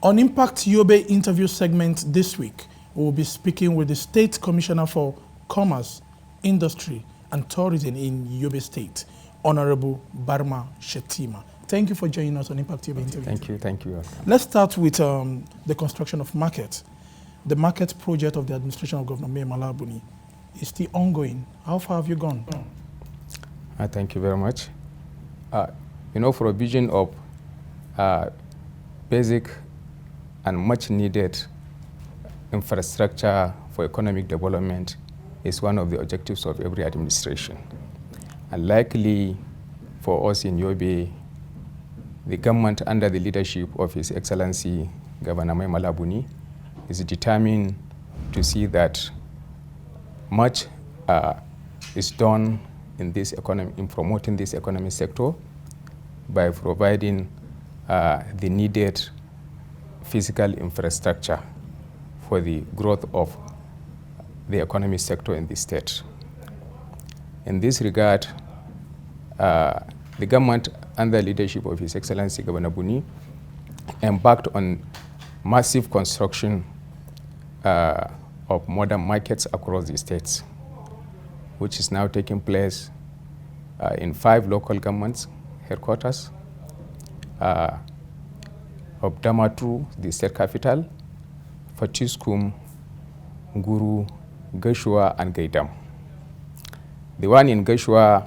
On Impact Yobe interview segment this week, we will be speaking with the State Commissioner for Commerce, Industry and Tourism in Yobe State, Honorable Barma Shetima. Thank you for joining us on Impact Yobe interview. Thank you. Let's start with the construction of market. The market project of the administration of Governor Mai Mala Buni is still ongoing. How far have you gone? Thank you very much. For a vision of basic and much needed infrastructure for economic development is one of the objectives of every administration. And likely for us in Yobe, the government under the leadership of His Excellency Governor Mai Mala Buni is determined to see that much is done in this economy, in promoting this economic sector by providing the needed physical infrastructure for the growth of the economic sector in the state. In this regard, the government under the leadership of His Excellency Governor Buni embarked on massive construction of modern markets across the states, which is now taking place in 5 local governments headquarters of Damaturu, the state capital, Fatiskum, Nguru, Gashua, and Gaidam. The one in Gashua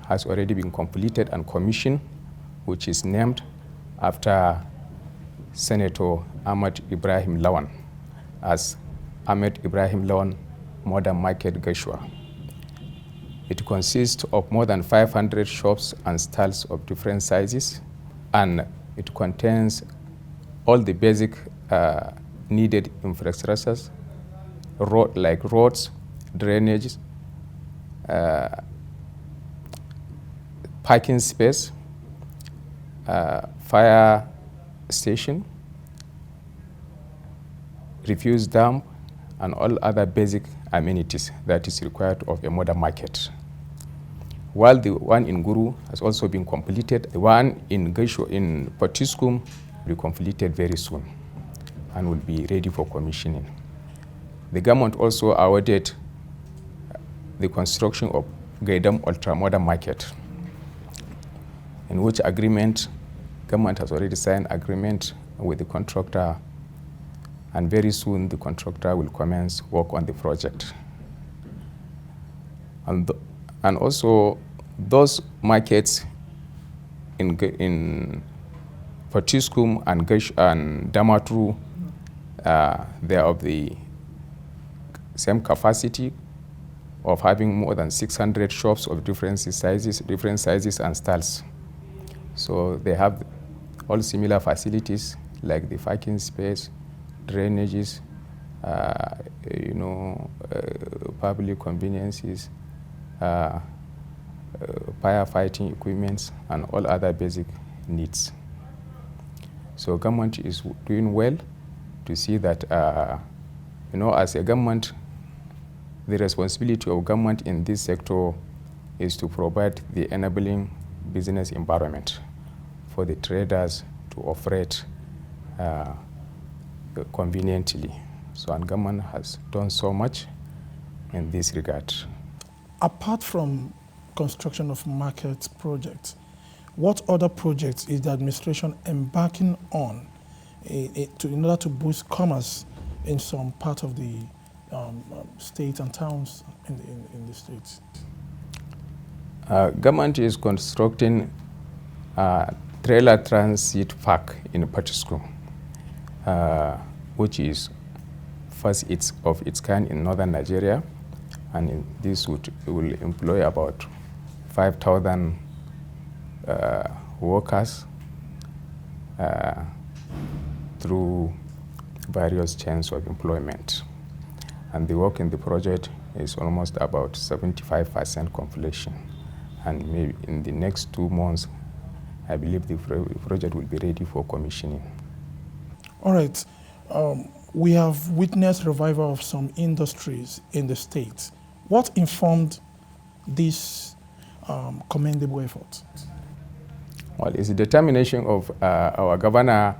has already been completed and commissioned, which is named after Senator Ahmad Ibrahim Lawan as Ahmed Ibrahim Lawan Modern Market Gashua. It consists of more than 500 shops and stalls of different sizes, and it contains all the basic needed infrastructures, like roads, drainage, parking space, fire station, refuse dump, and all other basic amenities that is required of a modern market. While the one in Guru has also been completed, the one in Gesho in Patiskum will be completed very soon and will be ready for commissioning. The government also awarded the construction of Gaidam Ultra-Modern Market, in which agreement, government has already signed agreement with the contractor, and very soon the contractor will commence work on the project. And also those markets in Fatiskum and Damaturu, they are of the same capacity of having more than 600 shops of different sizes and styles. So they have all similar facilities like the parking space, drainages, public conveniences, firefighting equipment, and all other basic needs. So government is doing well to see that, as a government, the responsibility of government in this sector is to provide the enabling business environment for the traders to operate conveniently. So, and government has done so much in this regard. Apart from construction of market projects, what other projects is the administration embarking on in order to boost commerce in some part of the states and towns in the states? Government is constructing a trailer transit park in Patiskum, which is first of its kind in northern Nigeria, and this will employ about 5,000 workers through various chains of employment. And the work in the project is almost about 75% completion. And maybe in the next 2 months, I believe the project will be ready for commissioning. All right. We have witnessed revival of some industries in the state. What informed this commendable effort? Well, it's the determination of our governor,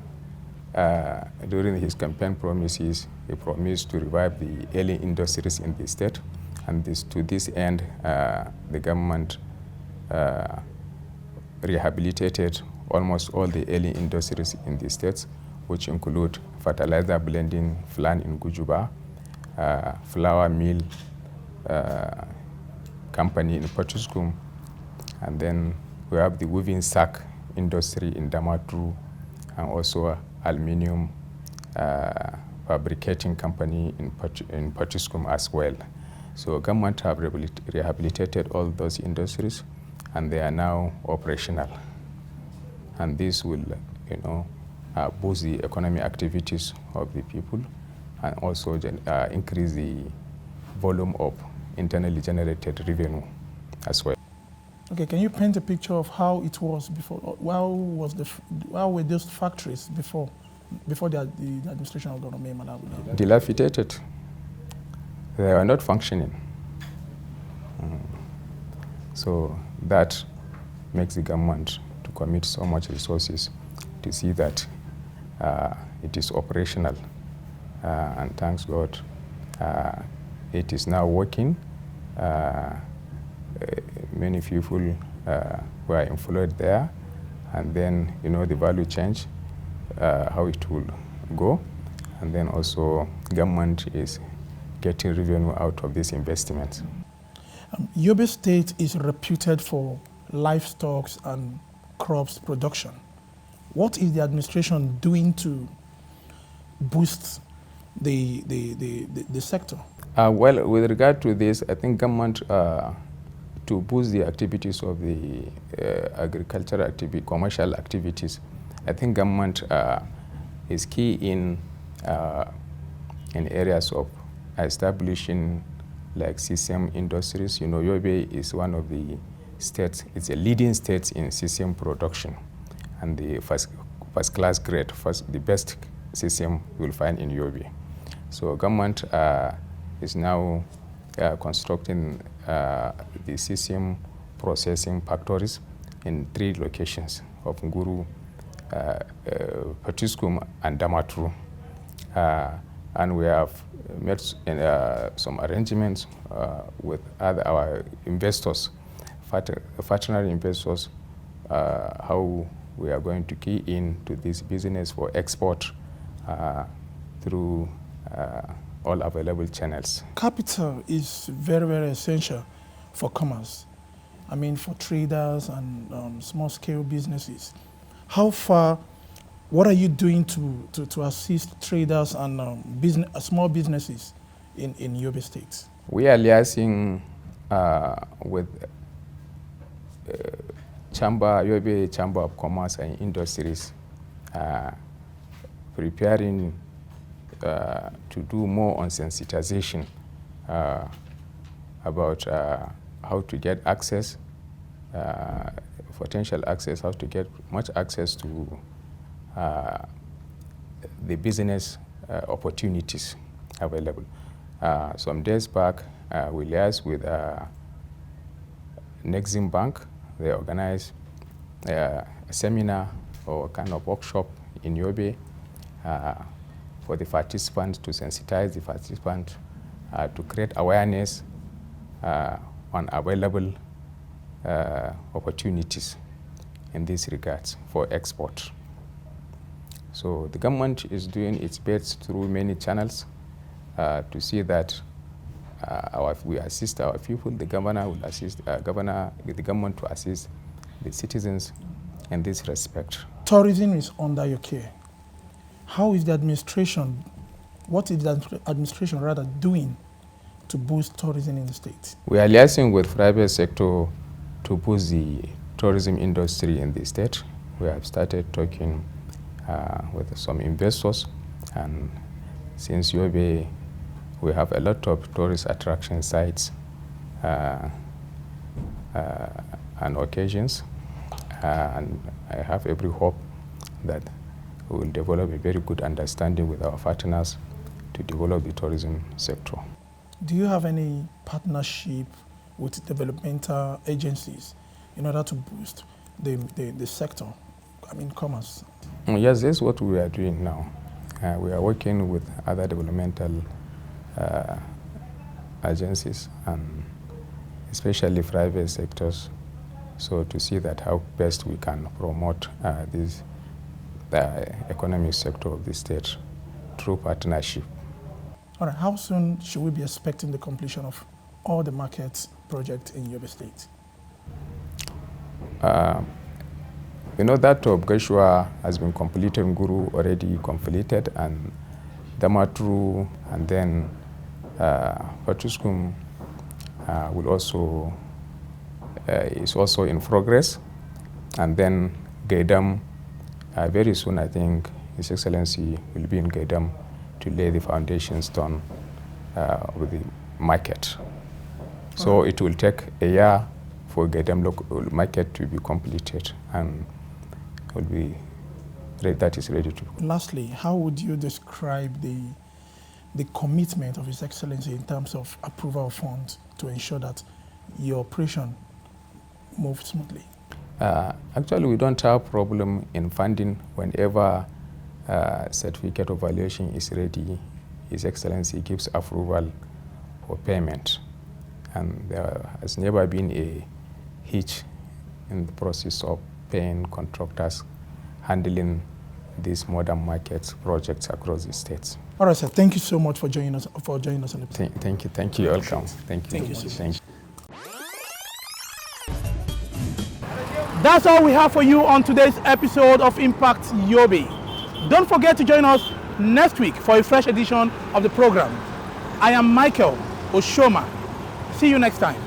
during his campaign promises, he promised to revive the early industries in the state. And to this end, the government rehabilitated almost all the early industries in the states, which include fertilizer blending plant in Gujuba, flour mill company in Potiskum, and then we have the weaving sack industry in Damaturu, and also aluminium fabricating company in Potiskum as well. So government have rehabilitated all those industries, and they are now operational. And this will, boost the economic activities of the people, and also increase the volume of internally generated revenue as well. Okay, can you paint a picture of how it was before? How were those factories before the administration of Governor Malawi? Dilapidated. They were not functioning. So that makes the government to commit so much resources to see that it is operational. And thanks God, it is now working. Many people were employed there, and then the value change, how it will go, and then also government is getting revenue out of this investment. Yobe State is reputed for livestock and crops production. What is the administration doing to boost the sector? Well, with regard to this, I think government, to boost the activities of the agricultural activity, commercial activities, I think government is key in areas of establishing like CCM industries. Yobe is one of the states, it's a leading state in CCM production, and the first class grade, the best CCM you will find in Yobe. So government is now constructing the CCM processing factories in 3 locations of Nguru, Potiskum, and Damaturu. And we have made some arrangements with our investors, veterinary investors, how we are going to key into this business for export through all available channels. Capital is very, very essential for commerce. I mean, for traders and small-scale businesses. How far, what are you doing to assist traders and small businesses in Yobe State? We are liaising with Yobe Chamber of Commerce and Industries, preparing to do more on sensitization about how to get access, potential access, how to get much access to the business opportunities available. Some days back, we liaised with Nexim Bank. They organized a seminar or kind of workshop in Yobe for the participants, to sensitize the participants, to create awareness on available opportunities in these regards for export. So the government is doing its best through many channels to see that we assist our people. The governor will assist the government to assist the citizens in this respect. Tourism is under your care. How is the administration, what is the administration rather doing to boost tourism in the state? We are liaising with private sector to boost the tourism industry in the state. We have started talking with some investors, and since Yobe, we have a lot of tourist attraction sites and occasions, and I have every hope that we will develop a very good understanding with our partners to develop the tourism sector. Do you have any partnership with developmental agencies in order to boost the sector? commerce? Yes, that's what we are doing now. We are working with other developmental agencies and especially private sectors, so to see that how best we can promote the economic sector of the state through partnership. All right, how soon should we be expecting the completion of all the market projects in Yobe State? That of Gashua has been completed, Nguru already completed, and Damatru, and then Patuskum will also is also in progress, and then Gaidam very soon, I think His Excellency will be in Gaidam to lay the foundation stone of the market. So it will take a year for Gaidam local market to be completed, and will be that is ready to. Lastly, how would you describe the commitment of His Excellency in terms of approval of funds to ensure that your operation moves smoothly? Actually, we don't have problem in funding. Whenever certificate of valuation is ready, His Excellency gives approval for payment. And there has never been a hitch in the process of paying contractors handling these modern markets projects across the states. All right, sir. Thank you so much for joining us on the Thank you. Thank you. Welcome. Thank you. Thank you so much. Thank you. That's all we have for you on today's episode of Impact Yobe. Don't forget to join us next week for a fresh edition of the program. I am Michael Oshoma. See you next time.